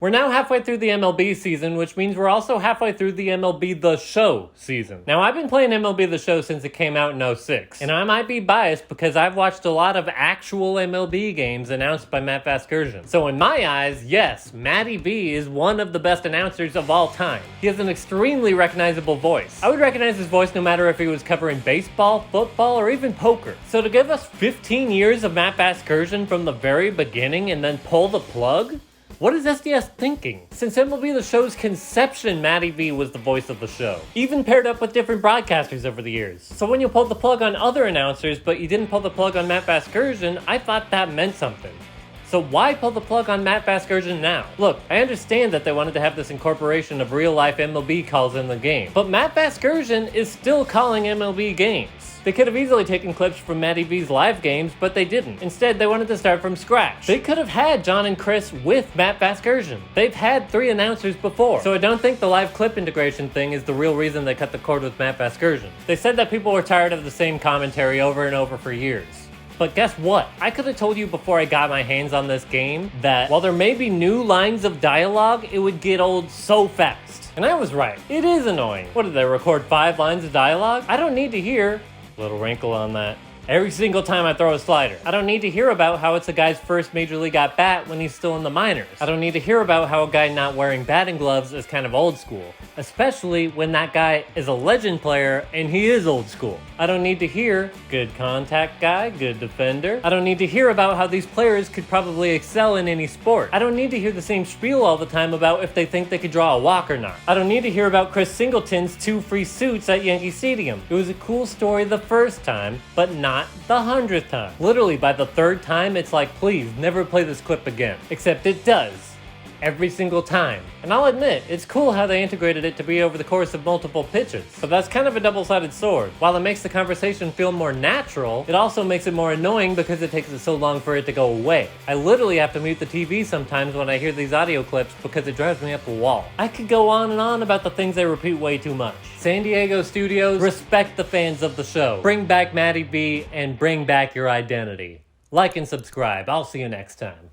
We're now halfway through the MLB season, which means we're also halfway through the MLB The Show season. Now, I've been playing MLB The Show since it came out in 06, and I might be biased because I've watched a lot of actual MLB games announced by Matt Vasgersian. So in my eyes, yes, Matty V is one of the best announcers of all time. He has an extremely recognizable voice. I would recognize his voice no matter if he was covering baseball, football, or even poker. So to give us 15 years of Matt Vasgersian from the very beginning and then pull the plug? What is SDS thinking? Since MLB The Show's conception, Matty V was the voice of the show, even paired up with different broadcasters over the years. So when you pulled the plug on other announcers, but you didn't pull the plug on Matt Vasgersian, I thought that meant something. So why pull the plug on Matt Vasgersian now? Look, I understand that they wanted to have this incorporation of real-life MLB calls in the game, but Matt Vasgersian is still calling MLB games. They could have easily taken clips from Matty V's live games, but they didn't. Instead, they wanted to start from scratch. They could have had John and Chris with Matt Vasgersian. They've had 3 announcers before, so I don't think the live clip integration thing is the real reason they cut the cord with Matt Vasgersian. They said that people were tired of the same commentary over and over for years. But guess what? I could have told you before I got my hands on this game that while there may be new lines of dialogue, it would get old so fast. And I was right. It is annoying. What did they record 5 lines of dialogue? I don't need to hear... Little wrinkle on that. Every single time I throw a slider. I don't need to hear about how it's a guy's first major league at bat when he's still in the minors. I don't need to hear about how a guy not wearing batting gloves is kind of old school, especially when that guy is a legend player and he is old school. I don't need to hear good contact guy, good defender. I don't need to hear about how these players could probably excel in any sport. I don't need to hear the same spiel all the time about if they think they could draw a walk or not. I don't need to hear about Chris Singleton's 2 free suits at Yankee Stadium. It was a cool story the first time, but not the 100th time. Literally by the 3rd time, it's like, please never play this clip again. Except it does. Every single time. And I'll admit, it's cool how they integrated it to be over the course of multiple pitches. But that's kind of a double-sided sword. While it makes the conversation feel more natural, it also makes it more annoying because it takes it so long for it to go away. I literally have to mute the TV sometimes when I hear these audio clips because it drives me up a wall. I could go on and on about the things they repeat way too much. San Diego studios, respect the fans of the show. Bring back Matty V and bring back your identity. Like and subscribe. I'll see you next time.